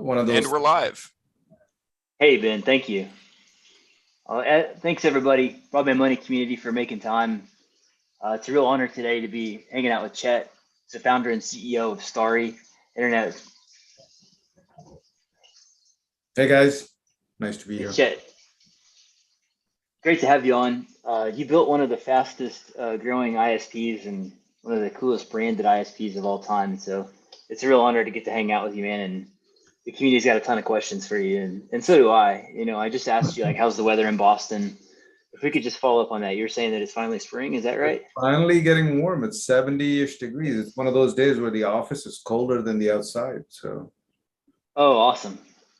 one of those. And we're live. Hey, Ben, thank you. Thanks, everybody, Broadband Money community, for making time. It's a real honor today to be hanging out with Chet. He's the founder and CEO of Starry Internet. Hey, guys. Nice to be here. Chet, great to have you on. You built one of the fastest growing ISPs and one of the coolest branded ISPs of all time. So it's a real honor to get to hang out with you, man. And the community's got a ton of questions for you, and so do I. You know, I just asked you, like, how's the weather in Boston? If we could just follow up on that. You're saying that it's finally spring, is that right? It's finally getting warm. It's 70-ish degrees. It's one of those days where the office is colder than the outside. So, oh, awesome.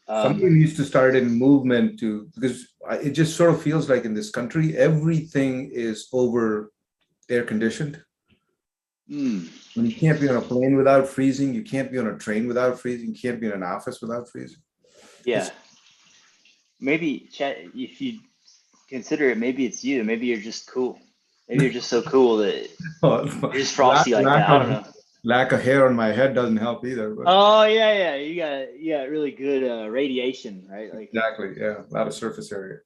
Something needs to start in movement because it just sort of feels like in this country, everything is over air conditioned. When you can't be on a plane without freezing, you can't be on a train without freezing, you can't be in an office without freezing. Yeah. Maybe, Chet, if you consider it, maybe it's you. Maybe you're just cool. Maybe you're just so cool that you're just frosty like that. I don't know. Lack of hair on my head doesn't help either. But. Oh, yeah. You got really good radiation, right? Like, exactly, yeah. A lot of surface area.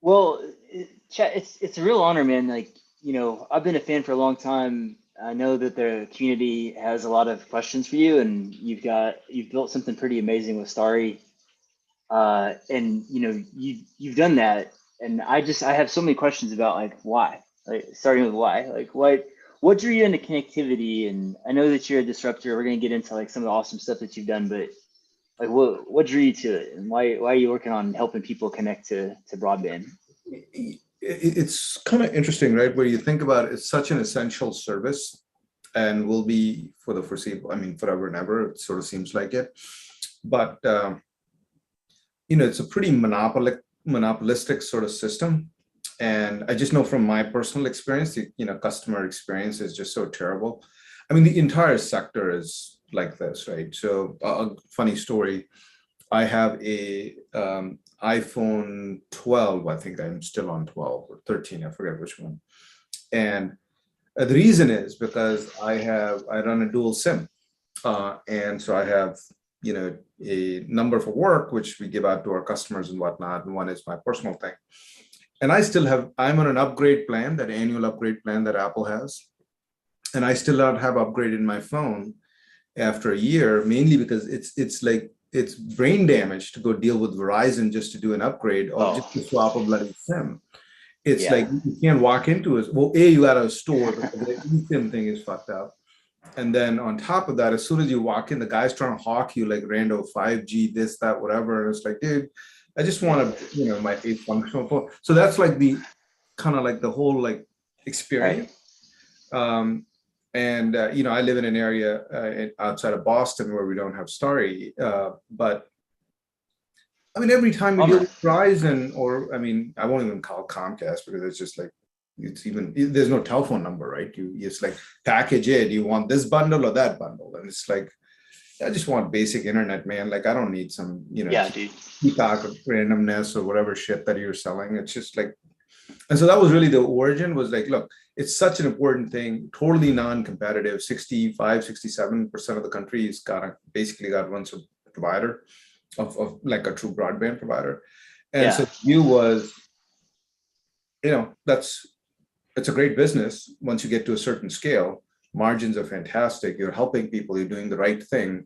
Well, Chet, it's a real honor, man. Like, you know, I've been a fan for a long time. I know that the community has a lot of questions for you, and you've built something pretty amazing with Starry. And you know, you've done that, and I have so many questions about, like, why, like, starting with why, like, what drew you into connectivity? And I know that you're a disruptor. We're gonna get into, like, some of the awesome stuff that you've done, but like, what drew you to it, and why are you working on helping people connect to broadband? It's kind of interesting, right? Where you think about it, it's such an essential service and will be for the foreseeable, I mean, forever and ever, it sort of seems like it. But, you know, it's a pretty monopolistic sort of system. And I just know from my personal experience, you know, customer experience is just so terrible. I mean, the entire sector is like this, right? So a funny story, I have a iPhone 12, I think I'm still on 12 or 13, I forget which one. And the reason is because I run a dual SIM. And so I have, you know, a number for work, which we give out to our customers and whatnot. And one is my personal thing. And I'm on an upgrade plan, that annual upgrade plan that Apple has. And I still don't have upgraded my phone after a year, mainly because it's brain damage to go deal with Verizon just to do an upgrade or just to swap a bloody SIM. It's like you can't walk into it. Well, you got a store, but the eSIM thing is fucked up. And then on top of that, as soon as you walk in, the guy's trying to hawk you like rando 5G, this, that, whatever. And it's like, dude, I just want to, you know, a functional phone. So that's like the kind of like the whole like experience. Right. And, you know, I live in an area outside of Boston where we don't have Starry, but I mean, every time you deal with Verizon, or, I mean, I won't even call Comcast because it's just like, there's no telephone number, right? It's like, package A, do you want this bundle or that bundle? And it's like, I just want basic internet, man. Like, I don't need some, you know, peacock or randomness or whatever shit that you're selling. It's just like, and so that was really the origin, was like, look, it's such an important thing, totally non-competitive. 67% of the country has basically got one provider of like a true broadband provider. And so the view was, you know, it's a great business once you get to a certain scale. Margins are fantastic. You're helping people. You're doing the right thing.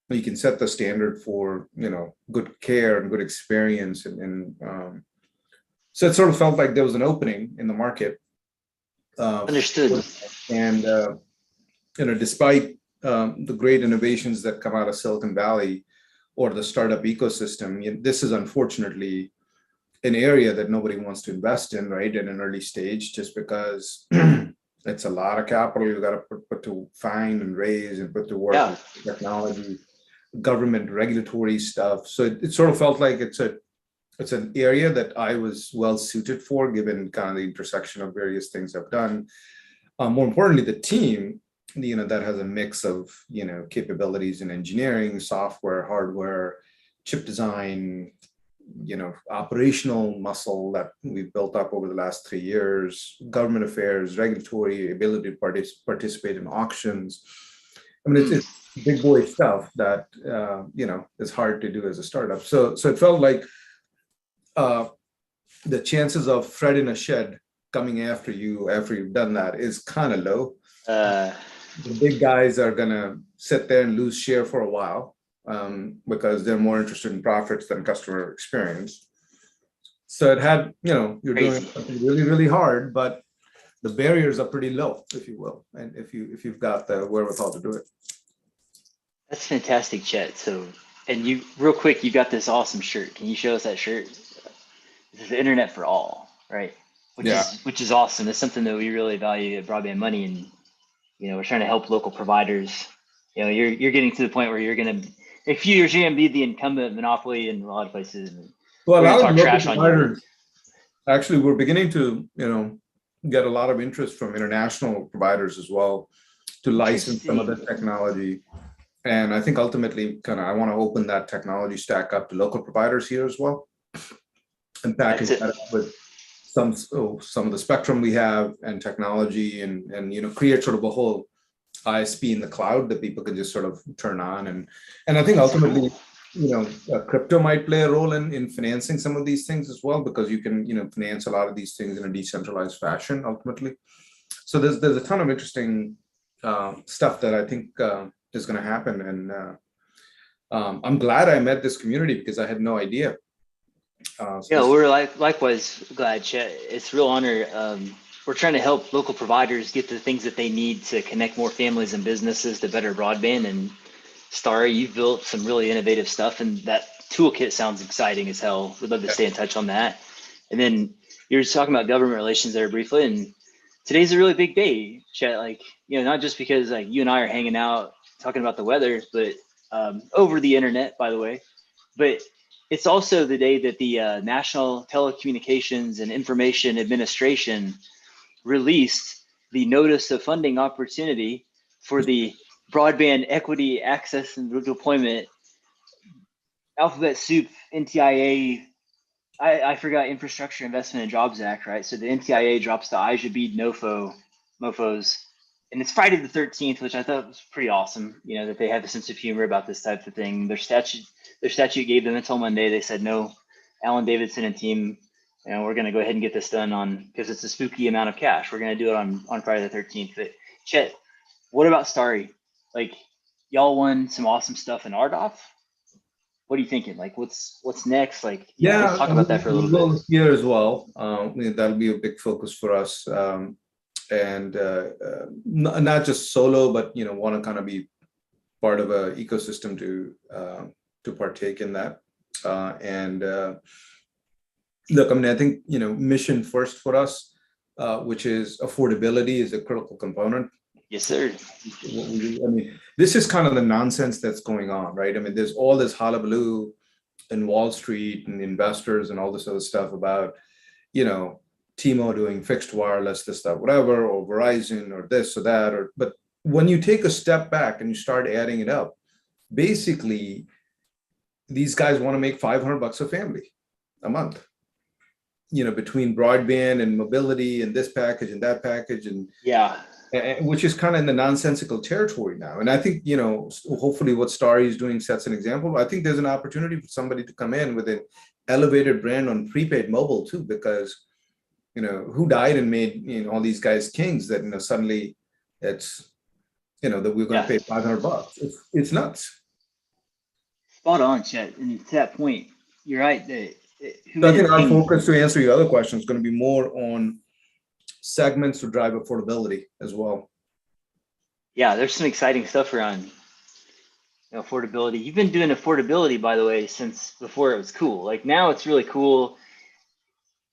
You can set the standard for, you know, good care and good experience. And so it sort of felt like there was an opening in the market. Understood. And, you know, despite the great innovations that come out of Silicon Valley or the startup ecosystem, this is unfortunately an area that nobody wants to invest in, right, in an early stage, just because it's a lot of capital you got to put to find and raise and put to work with technology, government regulatory stuff. So it sort of felt like it's an area that I was well suited for, given kind of the intersection of various things I've done. More importantly, the team, you know, that has a mix of, you know, capabilities in engineering, software, hardware, chip design, you know, operational muscle that we've built up over the last 3 years, government affairs, regulatory, ability to participate in auctions, I mean, it's big boy stuff that is hard to do as a startup. So it felt like uh, the chances of Fred in a shed coming after you after you've done that is kind of low. Uh, The big guys are gonna sit there and lose share for a while because they're more interested in profits than customer experience. So it had, you're doing Crazy. something really, really hard, but the barriers are pretty low, if you will, and if you've got the wherewithal to do it. That's fantastic, Chet. So, and you, real quick, you got this awesome shirt. Can you show us that shirt? This is the internet for all, right? Yeah. Which is awesome. It's something that we really value at Broadband Money, and we're trying to help local providers. You're getting to the point where you're gonna, in a few years, you're gonna be the incumbent monopoly in a lot of places. And Well, a we're gonna lot of talk local trash on you. providers, actually, we're beginning to, get a lot of interest from international providers as well to license some of the technology. And I think ultimately, I want to open that technology stack up to local providers here as well, and package that up with some of the spectrum we have and technology, and create sort of a whole ISP in the cloud that people can just sort of turn on. And I think ultimately, crypto might play a role in financing some of these things as well, because you can, finance a lot of these things in a decentralized fashion ultimately. So there's a ton of interesting stuff that I think is going to happen. And I'm glad I met this community because I had no idea. We're likewise glad, Chet. It's a real honor. We're trying to help local providers get the things that they need to connect more families and businesses to better broadband. And Starry, you've built some really innovative stuff, and that toolkit sounds exciting as hell. We'd love to stay in touch on that. And then you're just talking about government relations there briefly, and today's a really big day, Chet. Not just because you and I are hanging out talking about the weather, but over the internet, by the way, but it's also the day that the National Telecommunications and Information Administration released the notice of funding opportunity for the broadband equity access and deployment alphabet soup NTIA. I forgot Infrastructure Investment and Jobs Act, right? So the NTIA drops the I should be mofos, and it's Friday the 13th, which I thought was pretty awesome. That they have a sense of humor about this type of thing. Their statute gave them until Monday. They said no, Alan Davidson and team, we're going to go ahead and get this done because it's a spooky amount of cash. We're going to do it on Friday the 13th. But Chet, what about Starry? Y'all won some awesome stuff in RDOF. What are you thinking? What's next? Let's talk about that for a little bit. Here as well. That'll be a big focus for us. And not just solo, but want to kind of be part of an ecosystem to partake in that. Look, I think mission first for us, which is affordability, is a critical component. Yes, sir. This is kind of the nonsense that's going on, right? There's all this hullabaloo in Wall Street and investors and all this other stuff about, T-Mo doing fixed wireless, this stuff, whatever, or Verizon or this or that, but when you take a step back and you start adding it up, basically these guys want to make $500 a family a month, between broadband and mobility and this package and that package, and which is kind of in the nonsensical territory now. And I think, hopefully what Starry is doing sets an example. I think there's an opportunity for somebody to come in with an elevated brand on prepaid mobile too, because who died and made all these guys kings that suddenly it's that we're going to pay $500. It's nuts. Spot on, Chet. And to that point, you're right. I think our focus, to answer your other question, is going to be more on segments to drive affordability as well. Yeah, there's some exciting stuff around affordability. You've been doing affordability, by the way, since before it was cool. Now it's really cool.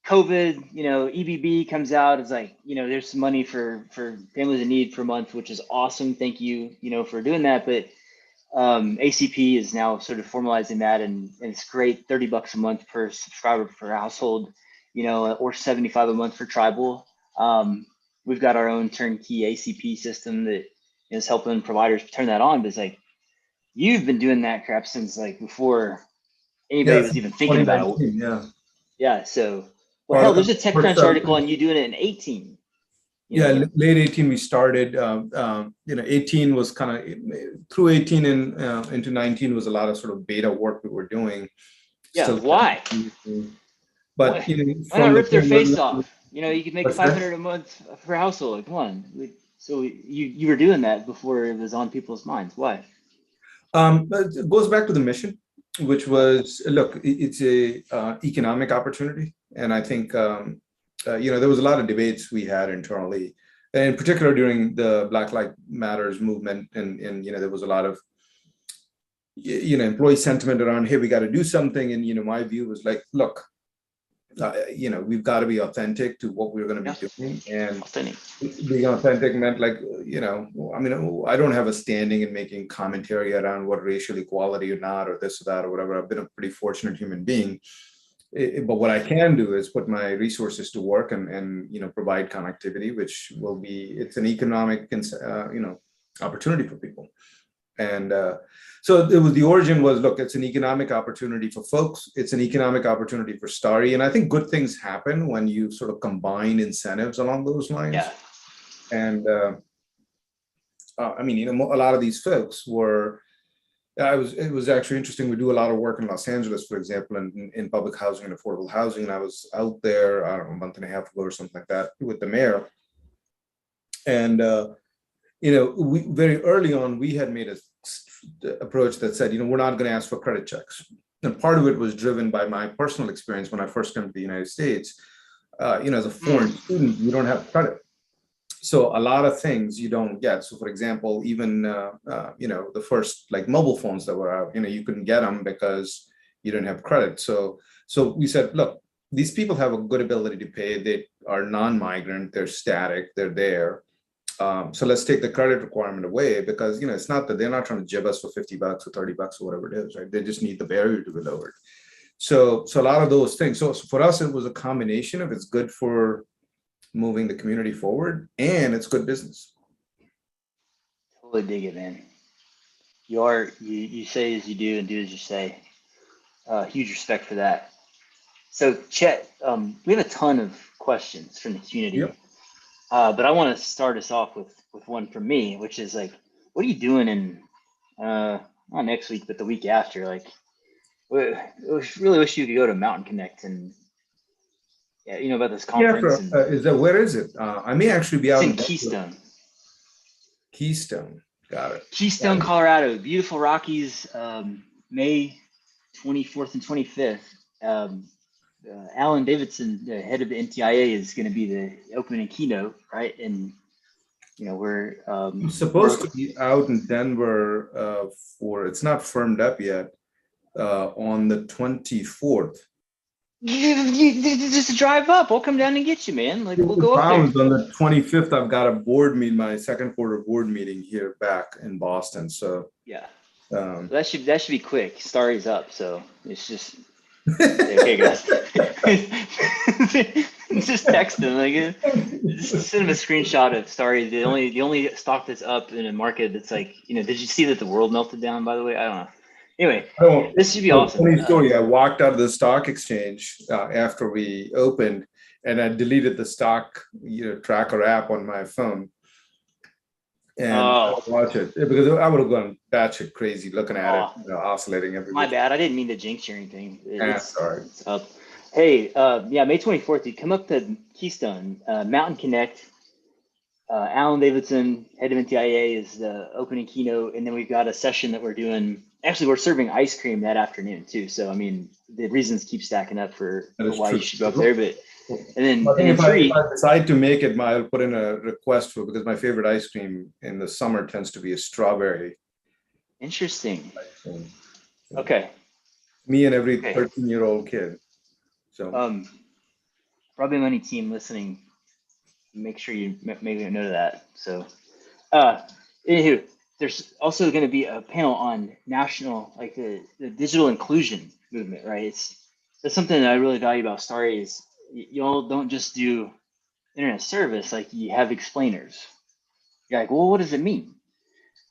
COVID, EBB comes out. It's there's some money for families in need per month, which is awesome. Thank you, for doing that. But ACP is now sort of formalizing that, and it's great. $30 a month per subscriber per household, or $75 a month for tribal. We've got our own turnkey ACP system that is helping providers turn that on. But it's you've been doing that crap since before anybody was even thinking about it. Yeah. Yeah. So, hell, there's a TechCrunch article on you doing it in 18. you Yeah, know? late 18 we started. 18 was kind of through 18 and into 19 was a lot of sort of beta work we were doing. Yeah, Still, why? but Why, why not from the rip their point where face off? You know, you could make what's that? 500 a month per household. Like, come on. So you were doing that before it was on people's minds. Why? But it goes back to the mission, which Yeah. was look, it's a economic opportunity, and I think there was a lot of debates we had internally, and in particular during the Black Lives Matters movement, and there was a lot of employee sentiment around, hey, we got to do something, and my view was like, look, we've got to be authentic to what we're going to Yeah. be doing, and Authentic. being authentic meant like, I mean, I don't have a standing in making commentary around what racial equality or not, or this or that, or whatever. I've been a pretty fortunate human being. But what I can do is put my resources to work and provide connectivity, which will be, it's an economic, opportunity for people. And so it was, the origin was, look, it's an economic opportunity for folks. It's an economic opportunity for Starry. And I think good things happen when you sort of combine incentives along those lines. Yeah. And I mean, a lot of these folks were, it was actually interesting. We do a lot of work in Los Angeles, for example, in public housing and affordable housing. And I was out there, I don't know, a month and a half ago or something like that with the mayor. And, we very early on, we had made a approach that said, we're not going to ask for credit checks. And part of it was driven by my personal experience when I first came to the United States. As a foreign student, you don't have credit. So a lot of things you don't get. So for example, even, the first like mobile phones that were out, you couldn't get them because you didn't have credit. So we said, look, these people have a good ability to pay. They are non-migrant, they're static, they're there. So let's take the credit requirement away, because it's not that they're not trying to jib us for $50 or $30 or whatever it is, right? They just need the barrier to be lowered. So a lot of those things. So for us, it was a combination of, it's good for moving the community forward and it's good business. Totally dig it, man. You say as you do and do as you say. Huge respect for that. So Chet, we have a ton of questions from the community. Yep. But I want to start us off with one from me, which is like, what are you doing in not next week, but the week after? Like, really wish you could go to Mountain Connect and about this Yeah, conference. And where is it? I may actually be it's out in in Keystone. Keystone. Got it. Keystone, Colorado. Beautiful Rockies. May 24th and 25th. Alan Davidson, the head of the NTIA, is going to be the opening keynote, right? And we're I'm supposed to be out in Denver for, it's not firmed up yet, on the 24th. You just drive up. We'll come down and get you, man. Like, we'll go up there. On the 25th, I've got a board meeting, my second quarter board meeting here back in Boston. So yeah, that should be quick. Starry's up, so it's just okay, guys. Just text him, like, just send him a screenshot of Starry. The only stock that's up in a market that's like, did you see that the world melted down? By the way, I don't know. Anyway, this should be awesome. Funny story. I walked out of the stock exchange after we opened, and I deleted the stock tracker app on my phone, and I watch it because I would have gone batshit crazy looking at it, oscillating every. My bad. I didn't mean to jinx you or anything. Sorry. It's up. Hey, May 24th, you come up to Keystone, Mountain Connect. Alan Davidson, head of NTIA, is the opening keynote, and then we've got a session that we're doing. Actually, we're serving ice cream that afternoon too. So I mean, the reasons keep stacking up for why you should go up there. But and then if I decide to make it, I'll put in a request for, because my favorite ice cream in the summer tends to be a strawberry. Interesting. Okay. Me and every 13-year-old kid. So Broadband Money team listening, make sure you make a note of that. So anywho, there's also going to be a panel on national, like the digital inclusion movement, right? That's something that I really value about Starry is y'all don't just do internet service, like you have explainers. You're like, well, what does it mean?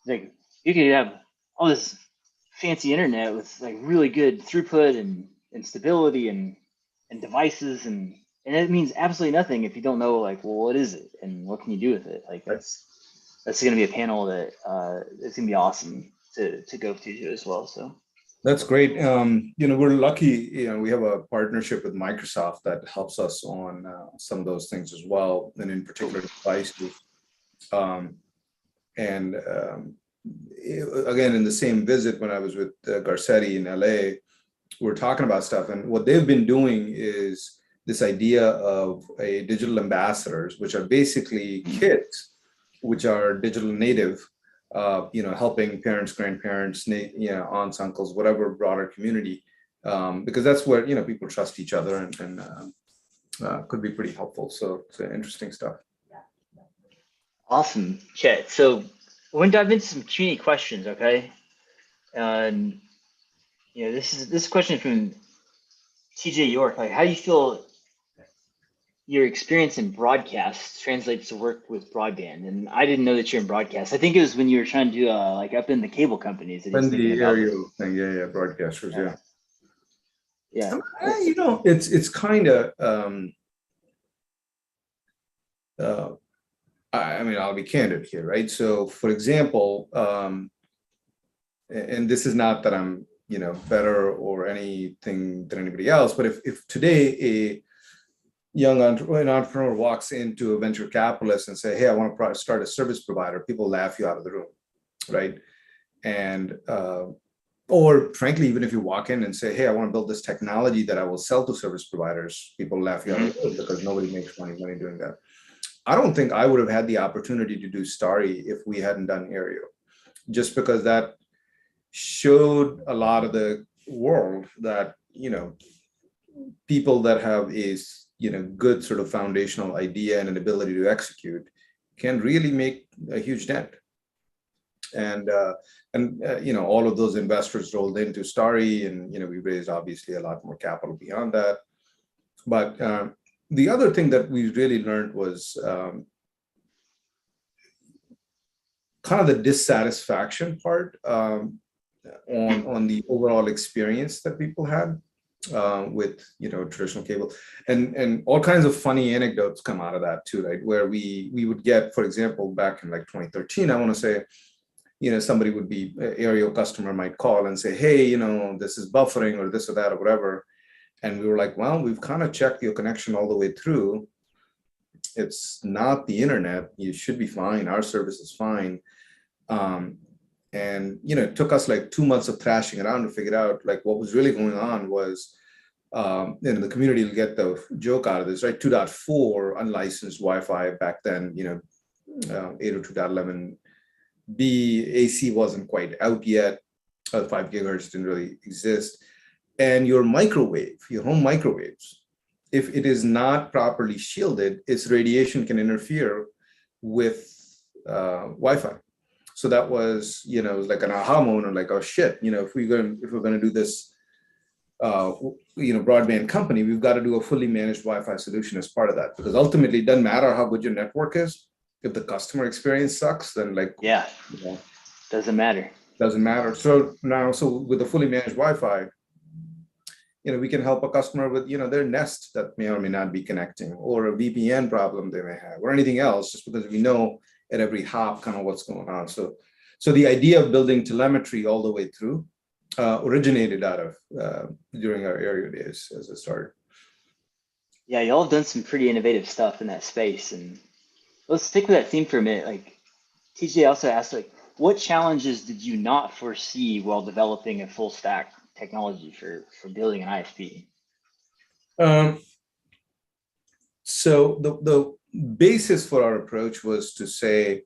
Like, you could have all this fancy internet with like really good throughput and stability and devices and and it means absolutely nothing if you don't know like, well, what is it and what can you do with it? Like that's going to be a panel that it's going to be awesome to go to as well. So That's great. We're lucky, we have a partnership with Microsoft that helps us on some of those things as well, and in cool. particular devices. Um, and again, in the same visit when I was with Garcetti in LA, we're talking about stuff, and what they've been doing is this idea of a digital ambassadors, which are basically kids, which are digital native, helping parents, grandparents, aunts, uncles, whatever broader community, because that's where people trust each other and could be pretty helpful. So it's interesting stuff. Awesome, Chet. So we're going to dive into some community questions, okay? And this question from TJ York. Like, how do you feel your experience in broadcast translates to work with broadband? And I didn't know that you're in broadcast. I think it was when you were trying to like up in the cable companies that he was When thinking the about. aerial thing, yeah, broadcasters, yeah. Yeah. It's kind of I mean, I'll be candid here, right? So, for example, and this is not that I'm better or anything than anybody else, but if today a an entrepreneur walks into a venture capitalist and say, "Hey, I want to start a service provider," people laugh you out of the room, right? And or frankly, even if you walk in and say, "Hey, I want to build this technology that I will sell to service providers," people laugh you out of the room because nobody makes money doing that. I don't think I would have had the opportunity to do Starry if we hadn't done Aereo, just because that showed a lot of the world that people that have a good sort of foundational idea and an ability to execute can really make a huge dent. And all of those investors rolled into Starry, and we raised obviously a lot more capital beyond that. But the other thing that we really learned was kind of the dissatisfaction part on the overall experience that people had with traditional cable, and all kinds of funny anecdotes come out of that too, right? Where we would get, for example, back in like 2013, I want to say, somebody would be aerial customer might call and say, "Hey, this is buffering or this or that or whatever," and we were like, "Well, we've kind of checked your connection all the way through. It's not the internet. You should be fine. Our service is fine." And it took us like 2 months of thrashing around to figure out like what was really going on was, the community will get the joke out of this, right? 2.4 unlicensed Wi-Fi back then, 802.11b AC wasn't quite out yet. 5 gigahertz didn't really exist. And your home microwaves, if it is not properly shielded, its radiation can interfere with Wi-Fi. So that was, it was like an aha moment, like, oh shit, if we're going to do this, broadband company, we've got to do a fully managed Wi-Fi solution as part of that, because ultimately it doesn't matter how good your network is. If the customer experience sucks, then doesn't matter. So with the fully managed Wi-Fi, we can help a customer with, their Nest that may or may not be connecting, or a VPN problem they may have, or anything else, just because we know at every hop kind of what's going on. So the idea of building telemetry all the way through originated out of during our Aereo days as it started. Yeah, y'all have done some pretty innovative stuff in that space. And let's stick with that theme for a minute. Like TJ also asked, like, what challenges did you not foresee while developing a full stack technology for building an ISP? So the basis for our approach was to say,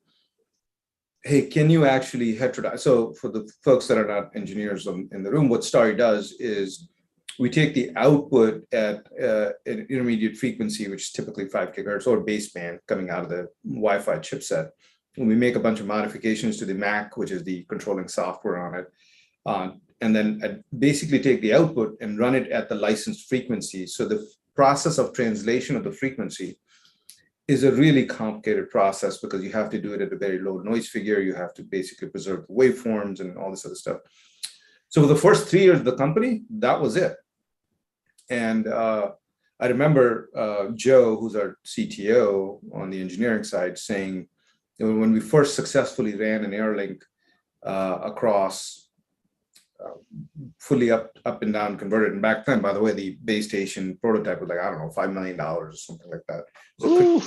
hey, can you actually heterodyne? So for the folks that are not engineers in the room, what Starry does is we take the output at an intermediate frequency, which is typically 5 gigahertz or baseband coming out of the Wi-Fi chipset. And we make a bunch of modifications to the MAC, which is the controlling software on it. And then basically take the output and run it at the licensed frequency. So the process of translation of the frequency is a really complicated process because you have to do it at a very low noise figure. You have to basically preserve the waveforms and all this other stuff. So for the first 3 years of the company, that was it. And I remember Joe, who's our CTO on the engineering side, saying, when we first successfully ran an Airlink across fully up and down converted. And back then, by the way, the base station prototype was like, I don't know, $5 million or something like that. So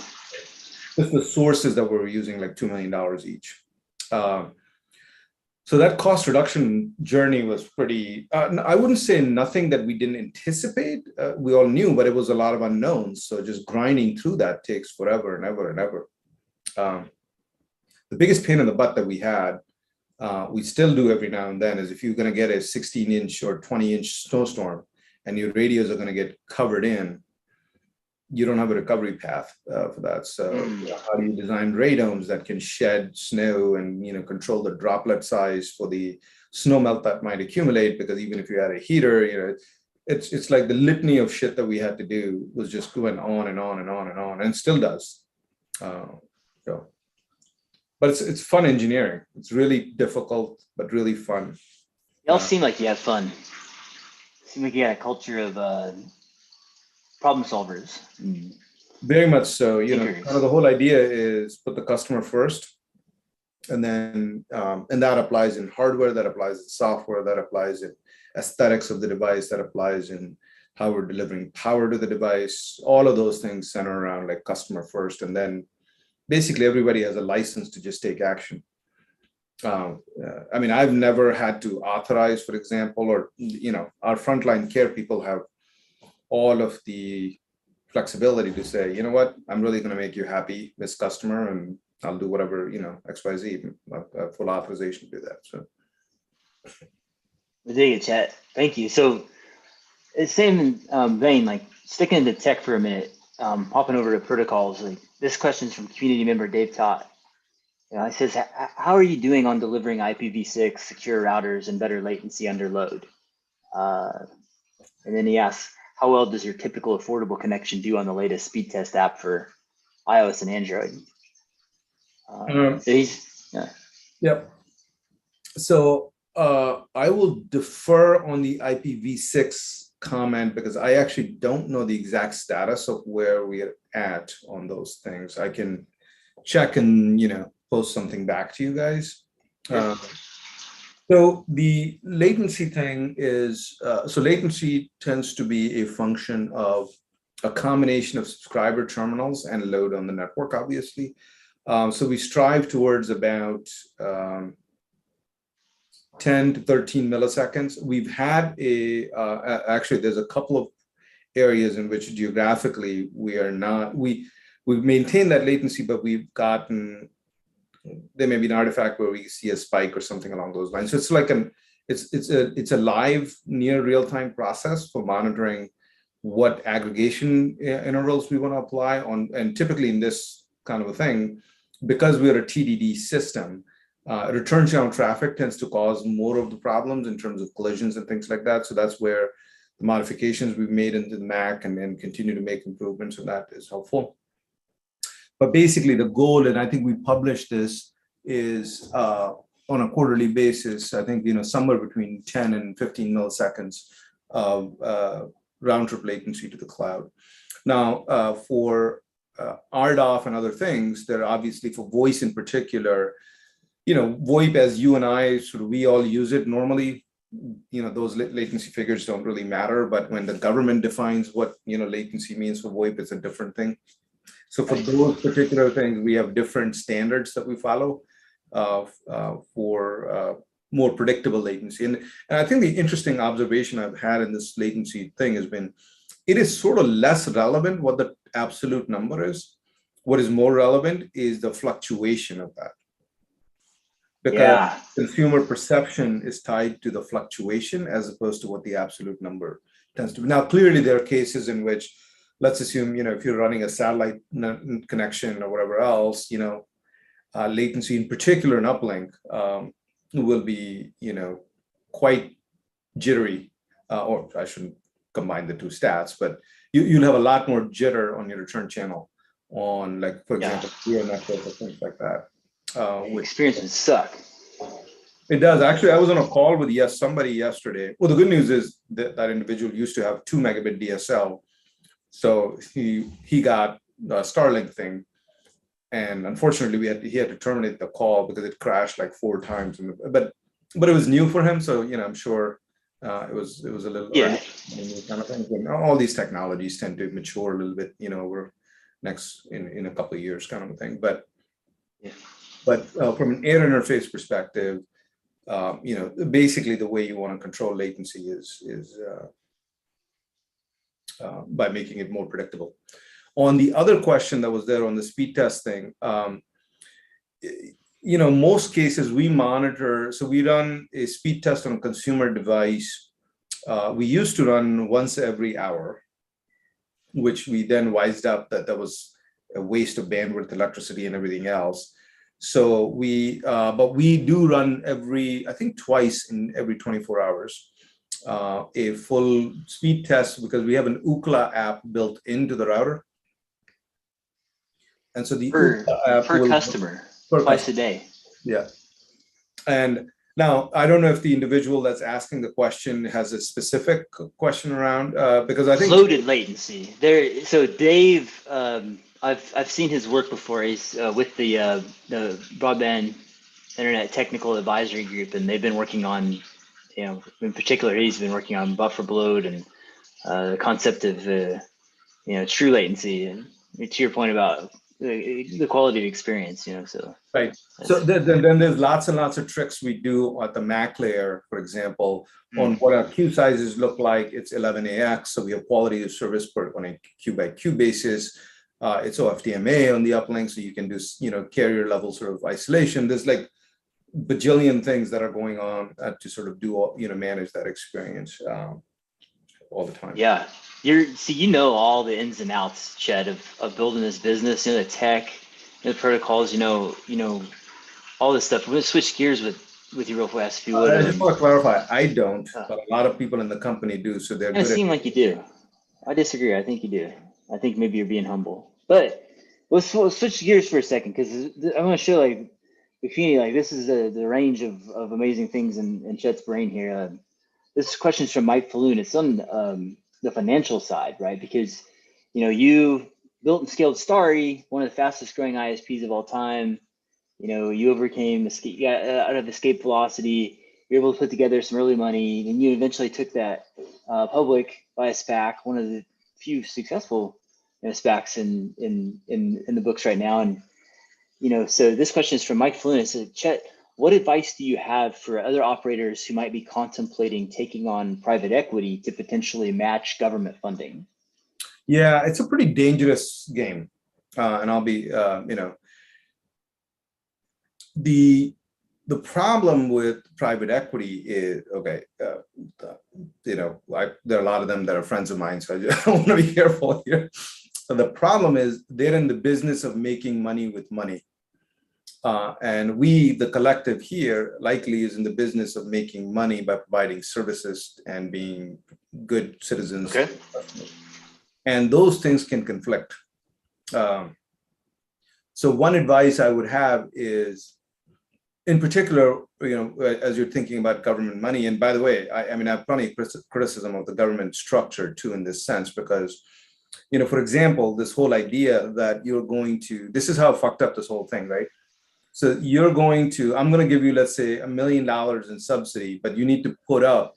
just the sources that we were using, like $2 million each. So that cost reduction journey was pretty, I wouldn't say nothing that we didn't anticipate. We all knew, but it was a lot of unknowns. So just grinding through that takes forever and ever and ever. The biggest pain in the butt that we had, we still do every now and then, is if you're going to get a 16-inch or 20-inch snowstorm and your radios are going to get covered in, you don't have a recovery path for that. So how do you design radomes that can shed snow and control the droplet size for the snow melt that might accumulate? Because even if you had a heater, it's like the litany of shit that we had to do was just going on and on and on and on, and still does. So. But it's fun engineering. It's really difficult, but really fun. Y'all seem like you have fun. Seem like you got a culture of problem solvers. Very much so. Kind of the whole idea is put the customer first, and then and that applies in hardware, that applies in software, that applies in aesthetics of the device, that applies in how we're delivering power to the device. All of those things center around like customer first, and then basically everybody has a license to just take action. I mean, I've never had to authorize, for example, or our frontline care people have all of the flexibility to say, you know what, I'm really going to make you happy, Miss Customer, and I'll do whatever, XYZ, full authorization to do that. So. I dig it, Chet. Thank you. So, same vein, like sticking to tech for a minute, hopping over to protocols. Like this question is from community member Dave Todd. It says, how are you doing on delivering IPv6 secure routers and better latency under load? And then he asks, how well does your typical affordable connection do on the latest speed test app for iOS and Android? Yep. So I will defer on the IPv6 comment because I actually don't know the exact status of where we're at on those things. I can check and post something back to you guys. So the latency thing is, so latency tends to be a function of a combination of subscriber terminals and load on the network, obviously. So we strive towards about 10 to 13 milliseconds. We've had actually, there's a couple of areas in which geographically we are not, we've maintained that latency, but we've gotten, there may be an artifact where we see a spike or something along those lines. So it's like it's a live near real-time process for monitoring what aggregation intervals we want to apply on. And typically in this kind of a thing, because we're a TDD system, return channel traffic tends to cause more of the problems in terms of collisions and things like that. So that's where the modifications we've made into the MAC and continue to make improvements in that is helpful. But basically the goal, and I think we published this, is on a quarterly basis, I think, somewhere between 10 and 15 milliseconds of round trip latency to the cloud. Now, for RDOF and other things, they're obviously for voice in particular, VoIP, as you and I, we all use it normally, those latency figures don't really matter, but when the government defines what, latency means for VoIP, it's a different thing. So for those particular things, we have different standards that we follow for more predictable latency. And I think the interesting observation I've had in this latency thing has been, it is sort of less relevant what the absolute number is. What is more relevant is the fluctuation of that. Because consumer perception is tied to the fluctuation as opposed to what the absolute number tends to be. Now, clearly there are cases in which, let's assume, if you're running a satellite connection or whatever else, latency in particular in uplink will be, quite jittery, or I shouldn't combine the two stats, but you'll have a lot more jitter on your return channel on, like, for example, your network or things like that. Experiences suck. It does. Actually, I was on a call with somebody yesterday. Well, the good news is that that individual used to have 2 megabit DSL. So he got the Starlink thing, and unfortunately he had to terminate the call because it crashed like 4 times. But it was new for him, so I'm sure it was a little Yeah. early kind of thing. And all these technologies tend to mature a little bit, over next in a couple of years, kind of a thing. But Yeah. From an air interface perspective, basically the way you want to control latency is by making it more predictable. On the other question that was there on the speed test thing, most cases we monitor. So we run a speed test on a consumer device. We used to run once every hour, which we then wised up that was a waste of bandwidth, electricity, and everything else. So but we do run I think twice in every 24 hours, a full speed test, because we have an Ookla app built into the router. And so the Ookla app per customer, twice a day. Yeah. And now, I don't know if the individual that's asking the question has a specific question around, because I think loaded latency there. So Dave, I've seen his work before. He's with the Broadband Internet Technical Advisory Group, and they've been working on, in particular, he's been working on buffer bloat and the concept of true latency. And to your point about the quality of experience, so right. So then there's lots and lots of tricks we do at the MAC layer, for example, on what our queue sizes look like. It's 11AX, so we have quality of service on a queue by queue basis. It's OFDMA on the uplink, so you can do carrier level sort of isolation. There's like bajillion things that are going on to sort of do manage that experience all the time. Yeah, all the ins and outs, Chet, of building this business, the tech, the protocols, all this stuff. We're gonna switch gears with you real fast, if you would. I just want to clarify, I don't, but a lot of people in the company do, so they're good. It seems like you do. I disagree. I think you do. I think maybe you're being humble. But let's switch gears for a second, because I want to show like the community, like this is the range of amazing things in Chet's brain here. This question is from Mike Falloon. It's on the financial side, right? Because you built and scaled Starry, one of the fastest growing ISPs of all time. You overcame out of escape velocity. You're able to put together some early money, and you eventually took that public by a SPAC, one of the few successful SPACs in the books right now. And so this question is from Mike Flynn. It says, Chet, what advice do you have for other operators who might be contemplating taking on private equity to potentially match government funding? Yeah, it's a pretty dangerous game, and I'll be the problem with private equity is, there are a lot of them that are friends of mine, so I want to be careful here. So the problem is they're in the business of making money with money. And we, the collective here, likely is in the business of making money by providing services and being good citizens. Okay. And those things can conflict. So one advice I would have is, in particular, as you're thinking about government money, and by the way, I have plenty of criticism of the government structure too, in this sense, because, for example, this whole idea that this is how fucked up this whole thing, right? So I'm going to give you, let's say, $1 million in subsidy, but you need to put up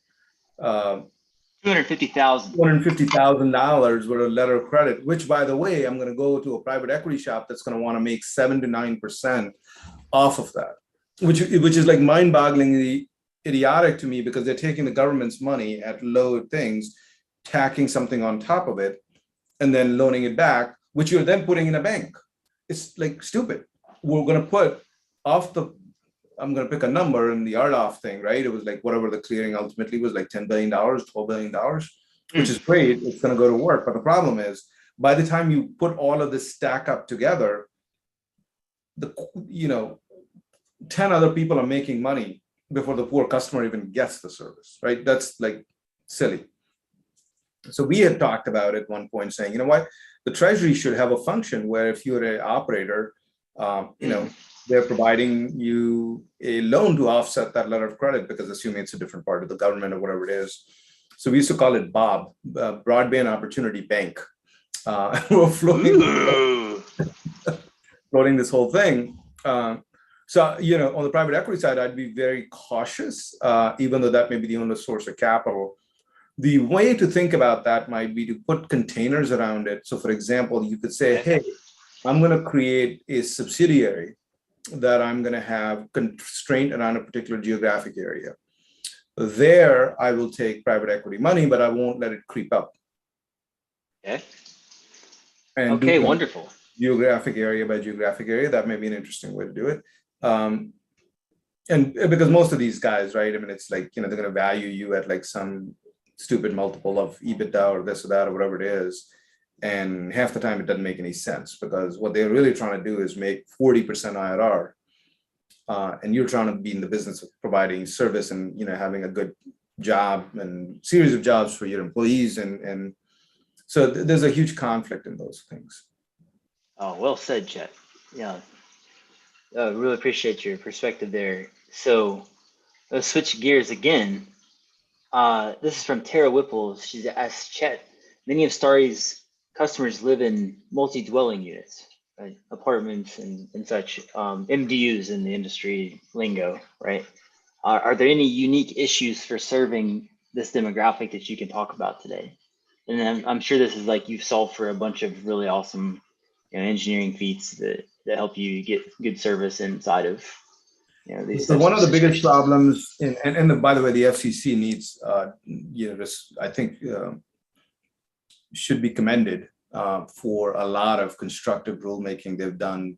$250,000 worth of letter of credit, which, by the way, I'm going to go to a private equity shop that's going to want to make 7 to 9% off of that, which is like mind-bogglingly idiotic to me, because they're taking the government's money at low things, tacking something on top of it, and then loaning it back, which you're then putting in a bank. It's like stupid. We're going to put I'm going to pick a number in the RDOF thing, right? It was like whatever the clearing ultimately was, like $10 billion, $12 billion, which is great. It's going to go to work. But the problem is, by the time you put all of this stack up together, 10 other people are making money before the poor customer even gets the service, right? That's like silly. So we had talked about at one point saying, the Treasury should have a function where if you're an operator, they're providing you a loan to offset that letter of credit, because assuming it's a different part of the government or whatever it is. So we used to call it BOB, Broadband Opportunity Bank. We're floating Ooh. floating this whole thing. So, on the private equity side, I'd be very cautious, even though that may be the only source of capital. The way to think about that might be to put containers around it. So, for example, you could say, Okay. hey, I'm going to create a subsidiary that I'm going to have constraint around a particular geographic area. There, I will take private equity money, but I won't let it creep up Okay. and do Okay. it Wonderful. geographic area by geographic area. That may be an interesting way to do it. And because most of these guys, right? I mean, it's like, they're going to value you at like some stupid multiple of EBITDA or this or that or whatever it is. And half the time it doesn't make any sense because what they're really trying to do is make 40% IRR. And you're trying to be in the business of providing service and, having a good job and series of jobs for your employees. And so there's a huge conflict in those things. Oh, well said, Chet. Yeah. Really appreciate your perspective there. So let's switch gears again. This is from Tara Whipple. She's asked Chet, many of Starry's customers live in multi-dwelling units, right? Apartments and such, MDUs in the industry lingo, right? Are there any unique issues for serving this demographic that you can talk about today? And then I'm sure this is like you've solved for a bunch of really awesome, engineering feats that help you get good service inside of these So types one of of the biggest situations. problems, by the way, the FCC needs, I think, should be commended for a lot of constructive rulemaking they've done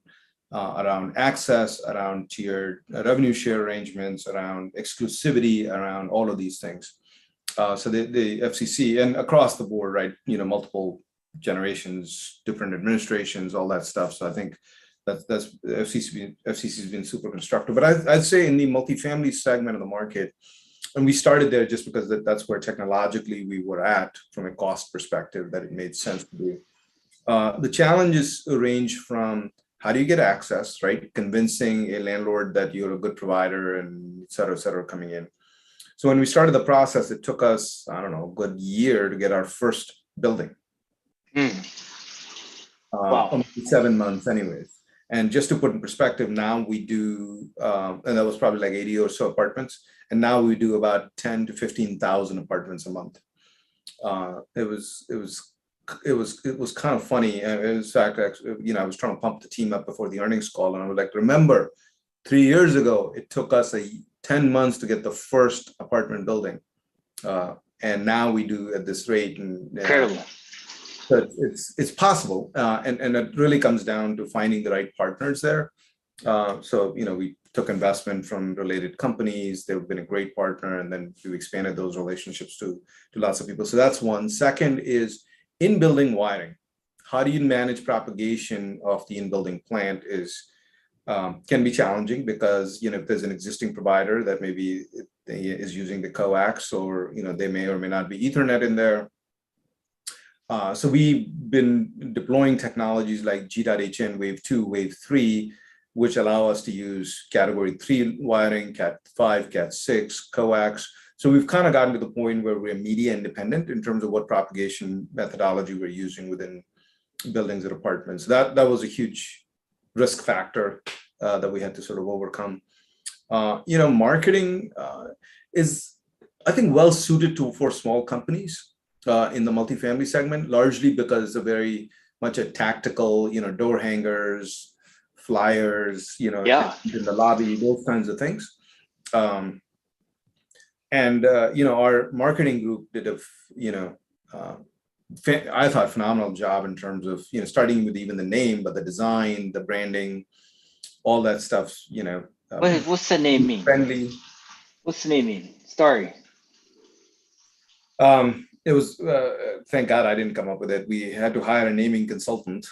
around access, around tiered revenue share arrangements, around exclusivity, around all of these things. So the FCC and across the board, right? Multiple generations, different administrations, all that stuff. So I think that's FCC has been super constructive. But I'd say in the multifamily segment of the market, and we started there just because that's where technologically we were at from a cost perspective, that it made sense to do. The challenges range from how do you get access, right? Convincing a landlord that you're a good provider and et cetera, coming in. So when we started the process, it took us, I don't know, a good year to get our first building. Wow. 7 months anyways. And just to put in perspective, now we do, and that was probably like 80 or so apartments. And now we do about 10 to 15,000 apartments a month. It was kind of funny. In fact, I was trying to pump the team up before the earnings call, and I was like, remember, 3 years ago, it took us 10 months to get the first apartment building, and now we do at this rate. And Incredible. so it's possible, and it really comes down to finding the right partners there. So we took investment from related companies. They've been a great partner, and then we expanded those relationships to lots of people. So that's one. Second is in-building wiring. How do you manage propagation of the in-building plant can be challenging because if there's an existing provider that maybe is using the coax, or they may or may not be Ethernet in there. So we've been deploying technologies like G.hn, Wave 2, Wave 3, which allow us to use Category 3 wiring, Cat 5, Cat 6, coax. So we've kind of gotten to the point where we're media independent in terms of what propagation methodology we're using within buildings and apartments. That was a huge risk factor that we had to sort of overcome. Marketing is, I think, well suited for small companies in the multifamily segment, largely because it's a very much a tactical, door hangers, flyers, in the lobby, those kinds of things. Our marketing group did I thought phenomenal job in terms of, starting with even the name, but the design, the branding, all that stuff, What's the name mean? friendly. What's the name mean? Starry. It was, thank God I didn't come up with it. We had to hire a naming consultant.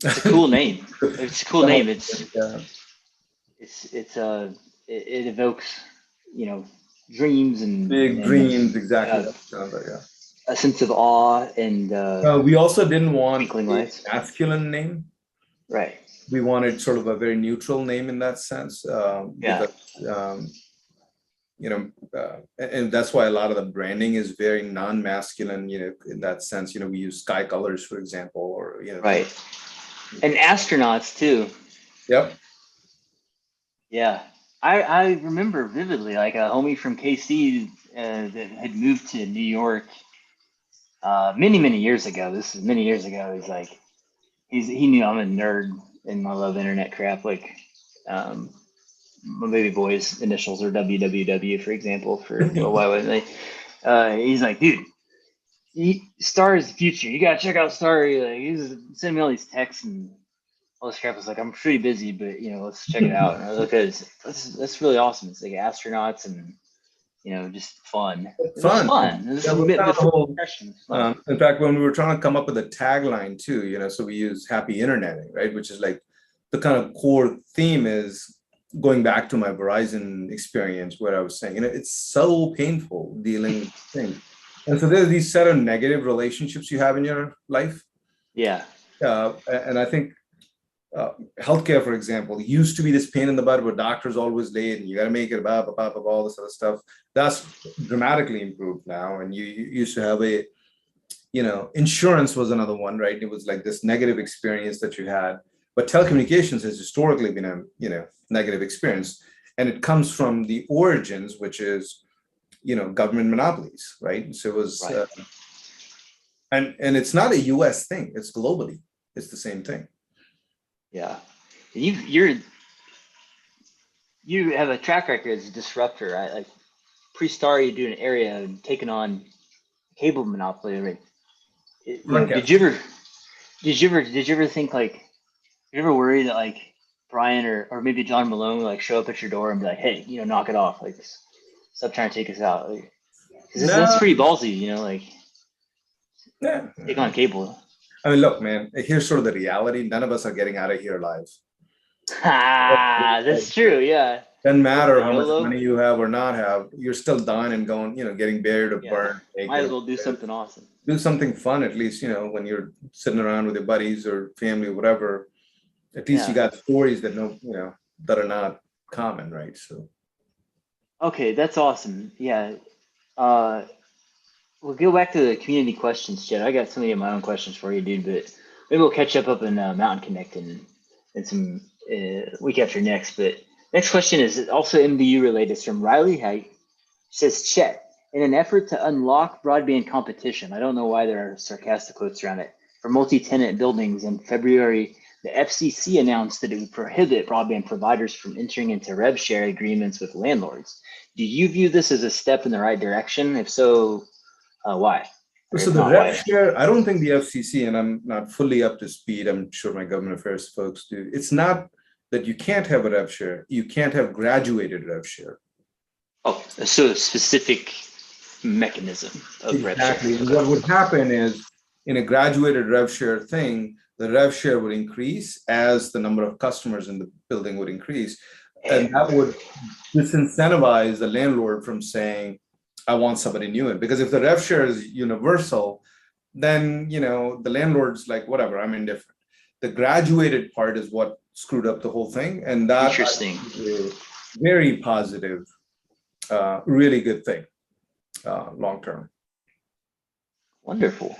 It's a cool name. It's a cool name. It evokes, dreams and big dreams, exactly. A sense of awe and we also didn't want a lights. masculine name. Right. We wanted sort of a very neutral name in that sense. Because, and that's why a lot of the branding is very non-masculine, in that sense. We use sky colors, for example, or, Right. And astronauts too. Yep. Yeah. I remember vividly, like a homie from KC that had moved to New York many years ago. This is many years ago. He's like, he knew I'm a nerd and I love internet crap. Like, my baby boy's initials are WWW, for example. Well, why wouldn't they? He's like, dude, Star is the future. You gotta check out Starry. Like, he's sending me all these texts and all this crap. I was like, I'm pretty busy, but let's check it out. And I was like, that's really awesome. It's like astronauts and just fun. It was fun. It was Yeah, a bit whole, fun. in fact, when we were trying to come up with a tagline too, so we use happy interneting, right? Which is like the kind of core theme is going back to my Verizon experience where I was saying, it's so painful dealing with things. And so there's these set of negative relationships you have in your life. Yeah. And I think healthcare, for example, used to be this pain in the butt where doctors always late and you got to make it all this other stuff. That's dramatically improved now. And you used to have insurance was another one, right? It was like this negative experience that you had. But telecommunications has historically been a negative experience, and it comes from the origins, which is government monopolies, right? So it was, right. And it's not a U.S. thing; it's globally. It's the same thing. Yeah, you have a track record as a disruptor, right? Like pre-Starry, you do an area and taking on cable monopoly. Right? Did you ever think like? You ever worry that like Brian or maybe John Malone would like show up at your door and be like, hey, knock it off, like stop trying to take us out, like, that's pretty ballsy, like take on cable. I mean, look, man, here's sort of the reality. None of us are getting out of here alive. That's true. Yeah. Doesn't matter how much money you have or not have. You're still dying and going, getting buried or burned. Might as well do something awesome. Do something fun, at least, when you're sitting around with your buddies or family or whatever. At least you got stories that that are not common, right? So. Okay, that's awesome. Yeah. We'll go back to the community questions, Chet. I got so many of my own questions for you, dude, but maybe we'll catch up in Mountain Connect and some week after next. But next question is also MDU related. It's from Riley Height. It says, Chet, in an effort to unlock broadband competition, I don't know why there are sarcastic quotes around it, for multi-tenant buildings in February, the FCC announced that it would prohibit broadband providers from entering into rev share agreements with landlords. Do you view this as a step in the right direction? If so, why? So the rev share, I don't think the FCC, and I'm not fully up to speed, I'm sure my government affairs folks do. It's not that you can't have a rev share, you can't have graduated rev share. Oh, so a specific mechanism of rev share. Exactly. What would happen is in a graduated rev share thing, the rev share would increase as the number of customers in the building would increase. And that would disincentivize the landlord from saying, I want somebody new in. Because if the rev share is universal, then the landlord's like, whatever, I'm indifferent. The graduated part is what screwed up the whole thing. And that interesting. Is a very positive, really good thing, long term. Wonderful.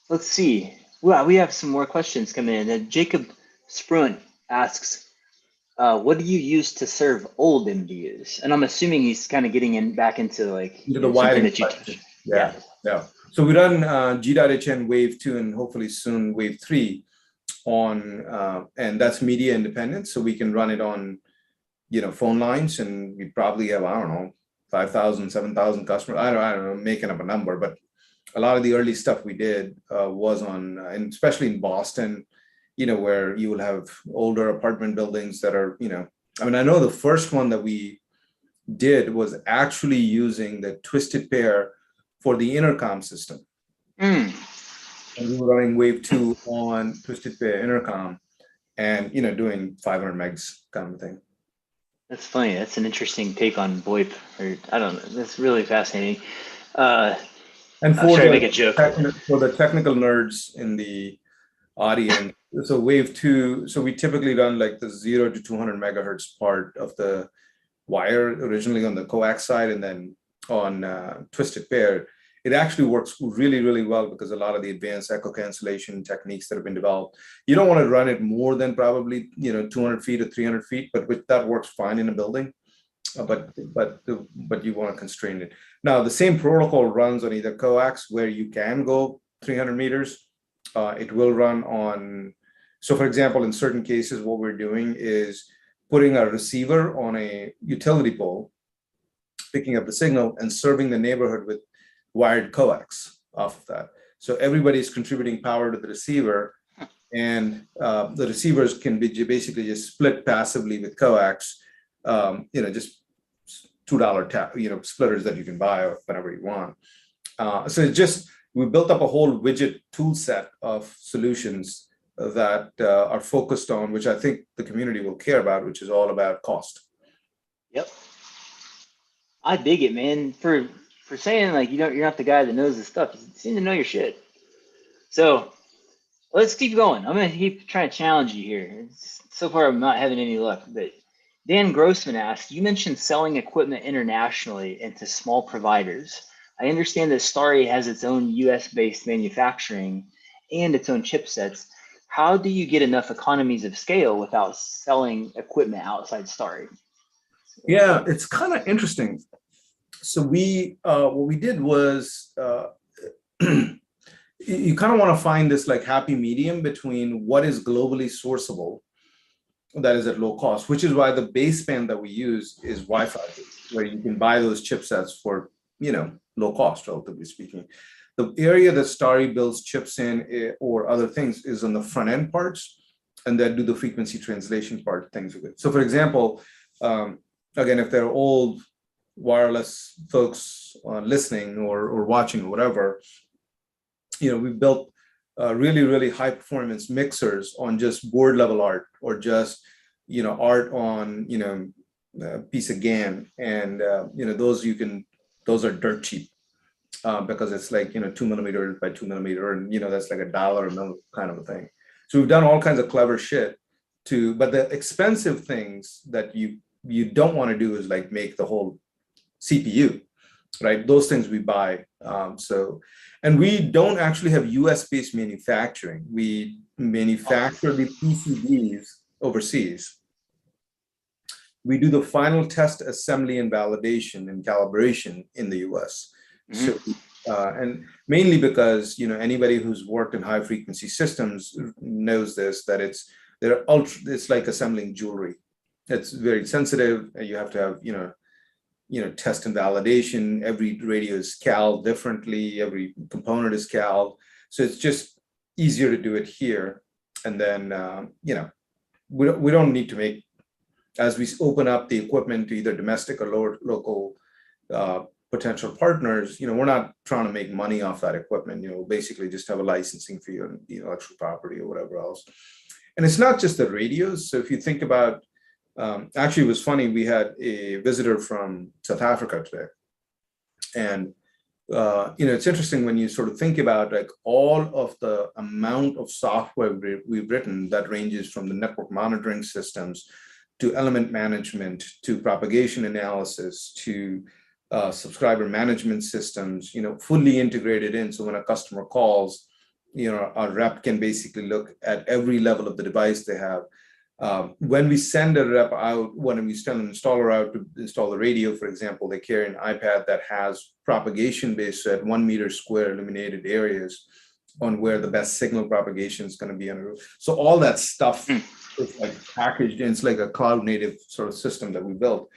Let's see. Well, we have some more questions coming in. Jacob Spruant asks, what do you use to serve old MDUs? And I'm assuming he's kind of getting back into like the wiring that you yeah. So we run G.HN Wave 2 and hopefully soon Wave 3 on, and that's media independent. So we can run it on, phone lines, and we probably have, 5,000, 7,000 customers. I don't know, making up a number, but a lot of the early stuff we did was on, and especially in Boston, where you will have older apartment buildings that are, I know the first one that we did was actually using the twisted pair for the intercom system. And we were running Wave 2 on twisted pair intercom and, doing 500 megs kind of thing. That's funny. That's an interesting take on VoIP. Or I don't know. That's really fascinating. And for the technical nerds in the audience, so Wave 2, so we typically run like the 0 to 200 megahertz part of the wire originally on the coax side, and then on twisted pair. It actually works really, really well because a lot of the advanced echo cancellation techniques that have been developed, you don't want to run it more than probably 200 feet or 300 feet, but that works fine in a building. But you want to constrain it. Now, the same protocol runs on either coax, where you can go 300 meters. It will run on. So, for example, in certain cases, what we're doing is putting a receiver on a utility pole, picking up the signal, and serving the neighborhood with wired coax off of that. So everybody's contributing power to the receiver, and the receivers can be basically just split passively with coax. Just $2 splitters that you can buy whenever you want. So it's just, we built up a whole widget tool set of solutions that are focused on, which I think the community will care about, which is all about cost. Yep. I dig it, man. For saying like you're not the guy that knows this stuff. You seem to know your shit. So let's keep going. I'm gonna keep trying to challenge you here. So far, I'm not having any luck. But Dan Grossman asked, you mentioned selling equipment internationally and to small providers. I understand that Starry has its own US-based manufacturing and its own chipsets. How do you get enough economies of scale without selling equipment outside Starry? Yeah, it's kind of interesting. So what we did was you kind of want to find this like happy medium between what is globally sourceable, that is at low cost, which is why the baseband that we use is Wi-Fi, where you can buy those chipsets for low cost, relatively speaking. The area that Starry builds chips in or other things is on the front end parts, and then do the frequency translation part things with it. So, for example, again, if they're old wireless folks listening or watching or whatever, we built really, really high performance mixers on just board level art, or just art on a piece of GAN, and those are dirt cheap because it's like 2 millimeters by 2 millimeter, and that's like $1 a mil kind of a thing. So we've done all kinds of clever shit but the expensive things that you don't want to do is like make the whole CPU, right? Those things we buy. And we don't actually have US-based manufacturing. We manufacture the PCBs overseas. We do the final test, assembly, and validation and calibration in the US. Mm-hmm. So, and mainly because anybody who's worked in high frequency systems knows this, that it's like assembling jewelry. It's very sensitive, and you have to have test and validation. Every radio is called differently. Every component is called. So it's just easier to do it here. And then we don't need to make, as we open up the equipment to either domestic or local potential partners, we're not trying to make money off that equipment. Basically just have a licensing fee on intellectual property or whatever else. And it's not just the radios. So if you think about, actually, it was funny. We had a visitor from South Africa today, and it's interesting when you sort of think about like all of the amount of software we've written that ranges from the network monitoring systems to element management to propagation analysis to subscriber management systems. Fully integrated in. So when a customer calls, our rep can basically look at every level of the device they have. When we send a rep out, when we send an installer out to install the radio, for example, they carry an iPad that has propagation based at 1 meter square illuminated areas on where the best signal propagation is going to be on a roof. So all that stuff is like packaged in. It's like a cloud native sort of system that we built.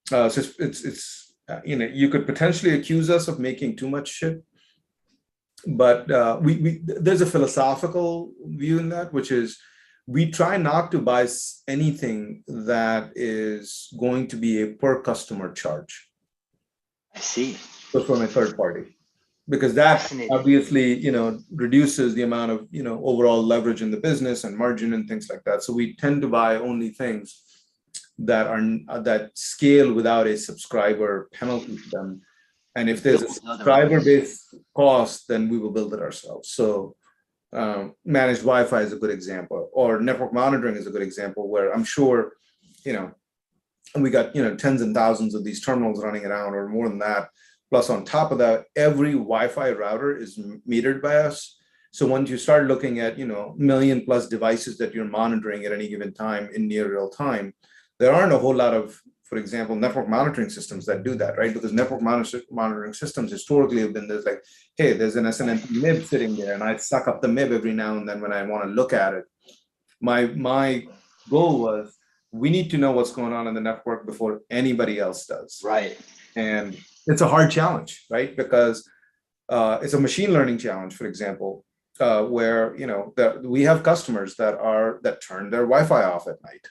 So it's you could potentially accuse us of making too much shit, but there's a philosophical view in that, which is, we try not to buy anything that is going to be a per customer charge. I see. So from a third party, because that obviously, reduces the amount of, overall leverage in the business and margin and things like that. So we tend to buy only things that scale without a subscriber penalty to them. And if there's a subscriber-based cost, then we will build it ourselves. So managed Wi-Fi is a good example, or network monitoring is a good example, where I'm sure, and we got, tens and thousands of these terminals running around, or more than that. Plus, on top of that, every Wi-Fi router is metered by us. So once you start looking at, million plus devices that you're monitoring at any given time in near real time, there aren't a whole lot of, for example, network monitoring systems that do that, right? Because network monitoring systems historically have been, there's like, hey, there's an SNMP MIB sitting there, and I suck up the MIB every now and then when I want to look at it. My goal was, we need to know what's going on in the network before anybody else does. Right. And it's a hard challenge, right? Because it's a machine learning challenge, for example, where we have customers that turn their Wi-Fi off at night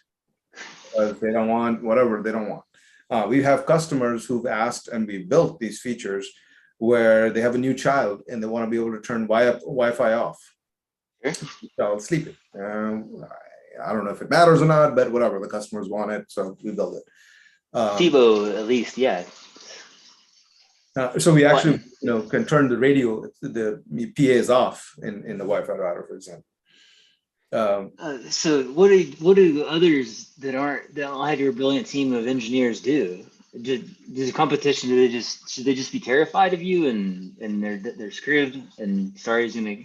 because they don't want whatever they don't want. We have customers who've asked, and we built these features where they have a new child and they want to be able to turn Wi-Fi off. Child sleeping. I don't know if it matters or not, but whatever, the customers want it, so we build it. TiVo, at least, yeah. So we actually, can turn the radio, the PAs off in the Wi-Fi router, for example. So what do others that don't have your brilliant team of engineers do? Does the competition, should they just be terrified of you and they're screwed, and Starry's gonna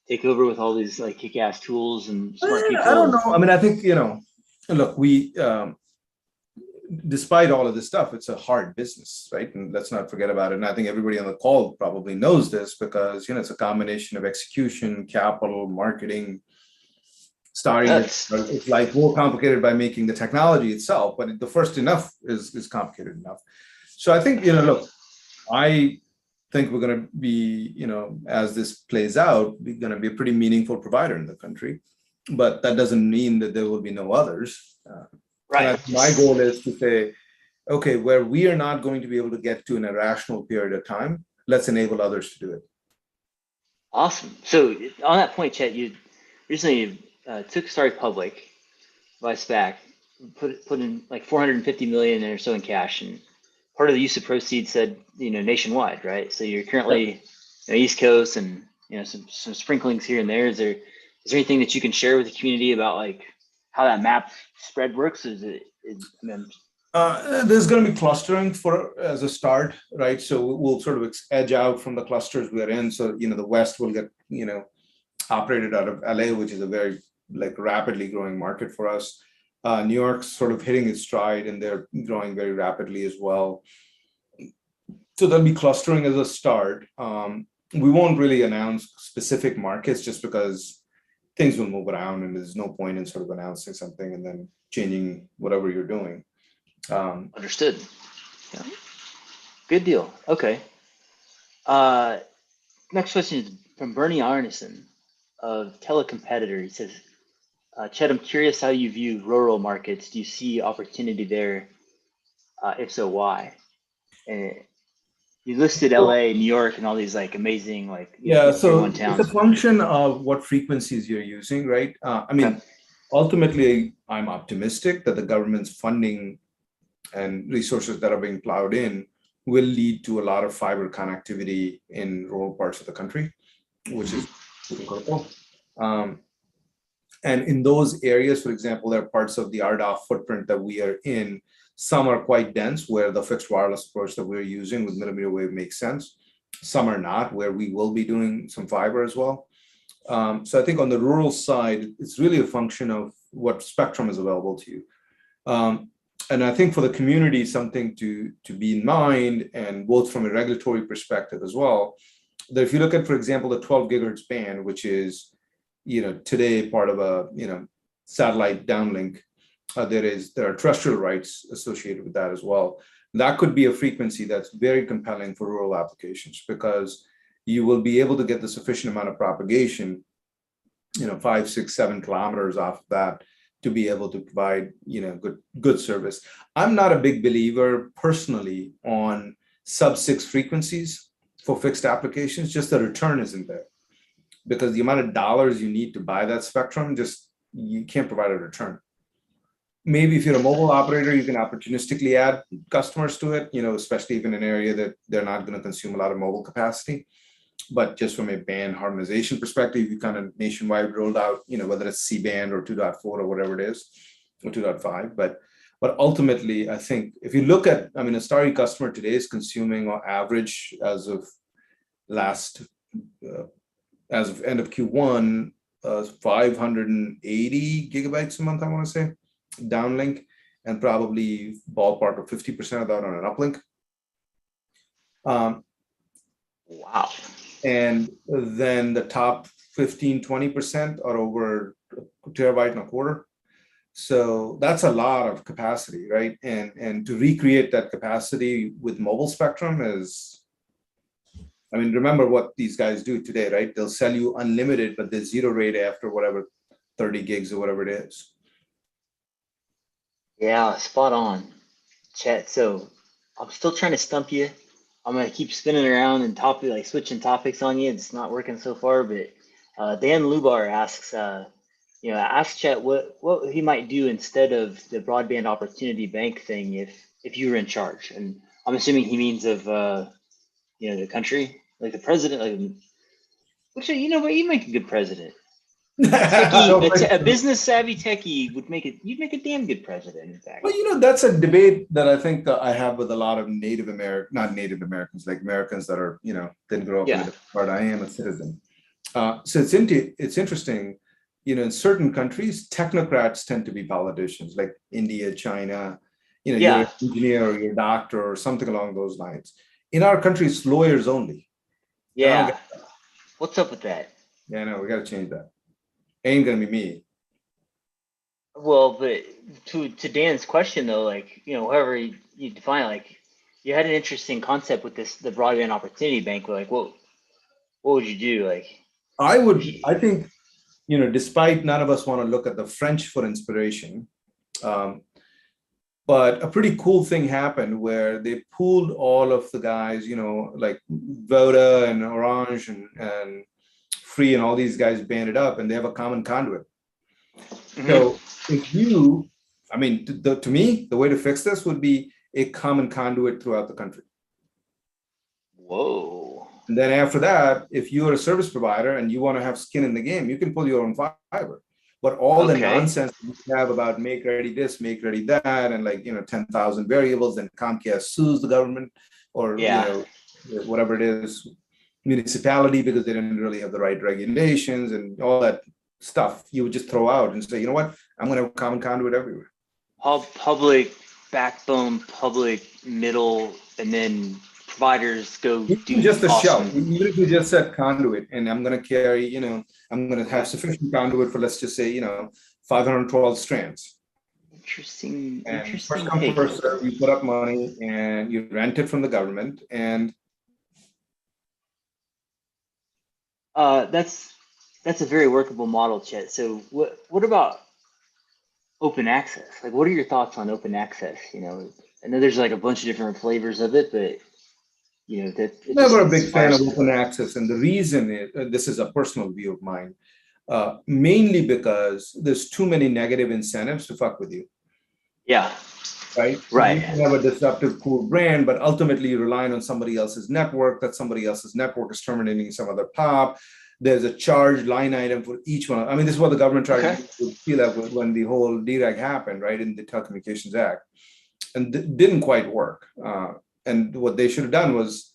take over with all these like kick-ass tools and smart people? I don't know. I mean, I think, look, we despite all of this stuff, it's a hard business, right? And let's not forget about it. And I think everybody on the call probably knows this, because it's a combination of execution, capital, marketing. Starry it's like more complicated by making the technology itself, but the first enough is complicated enough. So I think, look, I think we're going to be, as this plays out, we're going to be a pretty meaningful provider in the country, but that doesn't mean that there will be no others. Right. My goal is to say, okay, where we are not going to be able to get to in a rational period of time, let's enable others to do it. Awesome. So on that point, Chet, you recently took Starry public by SPAC, put in like 450 million or so in cash, and part of the use of proceeds said, nationwide, right? So you're currently East Coast and some sprinklings here and there. Is there anything that you can share with the community about like how that map spread works? There's going to be clustering as a start, right? So we'll sort of edge out from the clusters we're in. So the West will get operated out of LA, which is a very rapidly growing market for us. New York's sort of hitting its stride, and they're growing very rapidly as well. So there'll be clustering as a start. We won't really announce specific markets just because things will move around, and there's no point in sort of announcing something and then changing whatever you're doing. Understood. Yeah. Good deal. Okay. Next question is from Bernie Arneson of Telecompetitor. He says, Chet, I'm curious how you view rural markets. Do you see opportunity there? If so, why? And you listed LA, New York, and all these amazing so towns. it's a function of what frequencies you're using, right? Ultimately, I'm optimistic that the government's funding and resources that are being plowed in will lead to a lot of fiber connectivity in rural parts of the country, which is critical. And in those areas, for example, there are parts of the RDOF footprint that we are in. Some are quite dense, where the fixed wireless approach that we're using with millimeter wave makes sense. Some are not, where we will be doing some fiber as well. So I think on the rural side, it's really a function of what spectrum is available to you. And I think for the community, something to be in mind, and both from a regulatory perspective as well, that if you look at, for example, the 12 gigahertz band, which is today part of a satellite downlink, there are terrestrial rights associated with that as well. That could be a frequency that's very compelling for rural applications, because you will be able to get the sufficient amount of propagation, 5, 6, 7 kilometers off of that, to be able to provide good service. I'm not a big believer personally on sub-6 frequencies for fixed applications. Just the return isn't there, because the amount of dollars you need to buy that spectrum, you can't provide a return. Maybe if you're a mobile operator, you can opportunistically add customers to it, especially if in an area that they're not going to consume a lot of mobile capacity. But just from a band harmonization perspective, you kind of nationwide rolled out, whether it's C-band or 2.4 or whatever it is, or 2.5. But But ultimately, I think if you look at, I mean, a Starry customer today is consuming on average last, uh, as of end of Q1, 580 gigabytes a month, I want to say, downlink, and probably ballpark of 50% of that on an uplink. Wow. And then the top 15, 20% are over a terabyte and a quarter. So that's a lot of capacity, right? And to recreate that capacity with mobile spectrum is, I mean, remember what these guys do today, right? They'll sell you unlimited, but there's zero rate after whatever 30 gigs or whatever it is. Yeah, spot on, Chet. So I'm still trying to stump you. I'm gonna keep spinning around and like switching topics on you. It's not working so far, but Dan Lubar asks, ask Chet what he might do instead of the Broadband Opportunity Bank thing if you were in charge. And I'm assuming he means of the country, like the president, like, which what, you make a good president. A business savvy techie you'd make a damn good president, in fact. Well, that's a debate that I think I have with a lot of not Native Americans, like Americans that are, didn't grow up with it, but I am a citizen. So it's interesting, in certain countries, technocrats tend to be politicians, like India, China, you're an engineer or you're a doctor or something along those lines. In our country, it's lawyers only. Yeah. What's up with that? Yeah, no, we got to change that. Ain't gonna be me. Well, but to Dan's question though, like, however you define it, like, you had an interesting concept with the Broadband Opportunity Bank. Like, what would you do? Like, I think, despite none of us want to look at the French for inspiration, but a pretty cool thing happened where they pooled all of the guys, like Voda and Orange and Free and all these guys banded up, and they have a common conduit. Mm-hmm. So to me, the way to fix this would be a common conduit throughout the country. Whoa. And then after that, if you're a service provider and you want to have skin in the game, you can pull your own fiber. But all the nonsense you have about make ready this, make ready that, and 10,000 variables, then Comcast sues the government or whatever it is, municipality, because they didn't really have the right regulations and all that stuff, you would just throw out and say, you know what, I'm going to have common conduit everywhere. Public backbone, public middle, and then providers go do just a shell. Even if you just said conduit, and I'm going to carry, I'm going to have sufficient conduit for, let's just say, 512 strands. Interesting. First come, first serve, you put up money and you rent it from the government, and that's a very workable model, Chet. So what about open access? Like, what are your thoughts on open access? I know there's like a bunch of different flavors of it, but never a big fan of open access. And the reason is, this is a personal view of mine, mainly because there's too many negative incentives to fuck with you. Yeah. Right. Right. You can have a disruptive, cool brand, but ultimately you're relying on somebody else's network. That somebody else's network is terminating some other pop. There's a charged line item for each one. I mean, this is what the government tried to feel like when the whole DRAG happened, right, in the Telecommunications Act, and didn't quite work. And what they should have done was,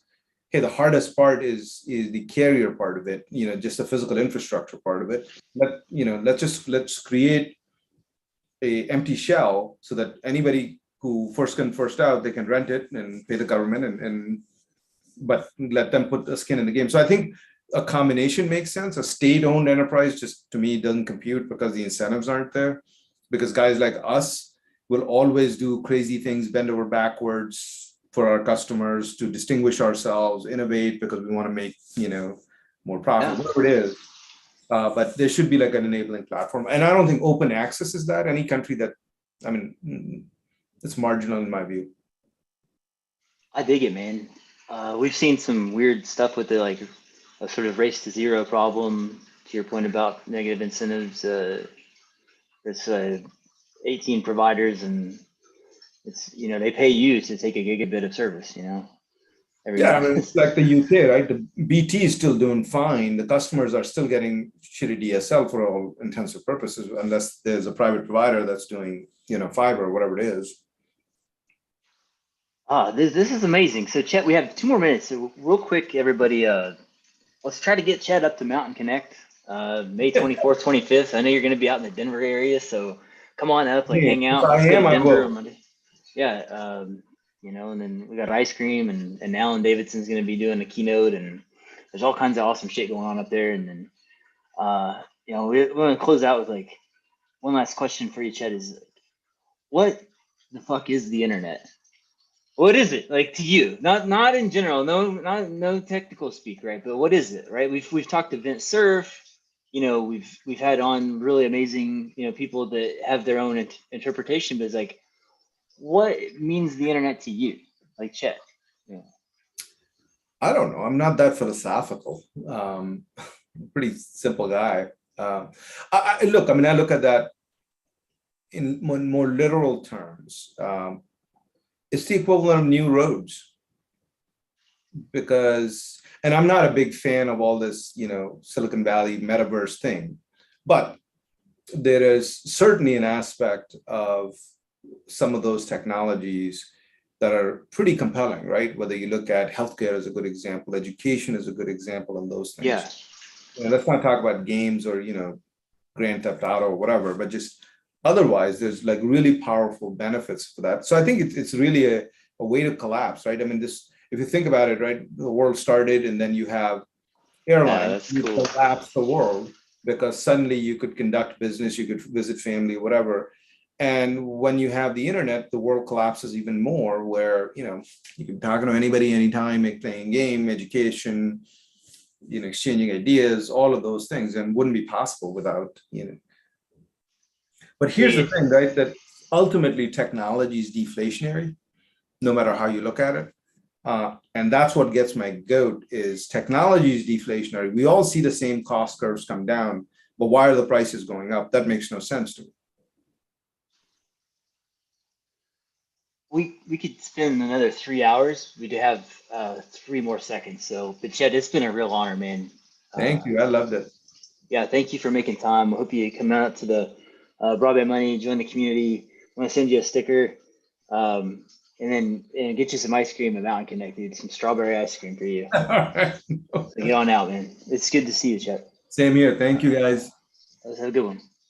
hey, the hardest part is the carrier part of it, just the physical infrastructure part of it. But let's create a empty shell so that anybody who first come, first out, they can rent it and pay the government but let them put the skin in the game. So I think a combination makes sense. A state-owned enterprise just, to me, doesn't compute because the incentives aren't there. Because guys like us will always do crazy things, bend over backwards for our customers to distinguish ourselves, innovate because we want to make, more profit, whatever it is. But there should be like an enabling platform. And I don't think open access is that. Any country that, it's marginal in my view. I dig it, man. We've seen some weird stuff with the a sort of race to zero problem. To your point about negative incentives, it's 18 providers, and it's they pay you to take a gigabit of service. every Yeah, I month. mean, it's like the UK, right? The BT is still doing fine. The customers are still getting shitty DSL for all intensive purposes, unless there's a private provider that's doing, fiber or whatever it is. This is amazing. So Chet, we have 2 more minutes. So real quick, everybody, let's try to get Chet up to Mountain Connect, May 24th, 25th. I know you're going to be out in the Denver area, so come on up, like Yeah, hang if out. I Let's go to am, I Denver will. on Monday. Yeah, and then we got ice cream, and Alan Davidson's going to be doing a keynote, and there's all kinds of awesome shit going on up there. And then, we're going to close out with like one last question for you, Chet, is what the fuck is the internet? What is it like to you? Not in general, no technical speak, right? But what is it, right? We've talked to Vince Cerf, we've had on really amazing, people that have their own interpretation, but it's like, what means the internet to you, like Chet? Yeah. I don't know. I'm not that philosophical. Pretty simple guy. Look, I mean, I look at that in more literal terms. It's the equivalent of new roads because, and I'm not a big fan of all this, Silicon Valley metaverse thing, but there is certainly an aspect of some of those technologies that are pretty compelling, right? Whether you look at healthcare as a good example, education is a good example of those Yeah. things. Let's not talk about games or, Grand Theft Auto or whatever, but just otherwise, there's like really powerful benefits for that. So I think it's really a way to collapse, right? I mean, if you think about it, right, the world started and then you have Yeah, airlines, that's you cool. collapse the world because suddenly you could conduct business, you could visit family, whatever. And when you have the internet, the world collapses even more, where you can talk to anybody anytime, playing game, education, exchanging ideas, all of those things, and wouldn't be possible without. But here's the See, thing, right? That ultimately technology is deflationary, no matter how you look at it. And that's what gets my goat is technology is deflationary. We all see the same cost curves come down, but why are the prices going up? That makes no sense to me. we could spend another 3 hours. We do have 3 more seconds. So, but Chet, it's been a real honor, man. Thank Uh, you. I loved it. Yeah, thank you for making time. I hope you come out to the Broadband Money, join the community. I want to send you a sticker, and get you some ice cream at Mountain Connect, dude. Some strawberry ice cream for you. All right. So get on out, man. It's good to see you, Chet. Same here. Thank you, guys. Let's have a good one.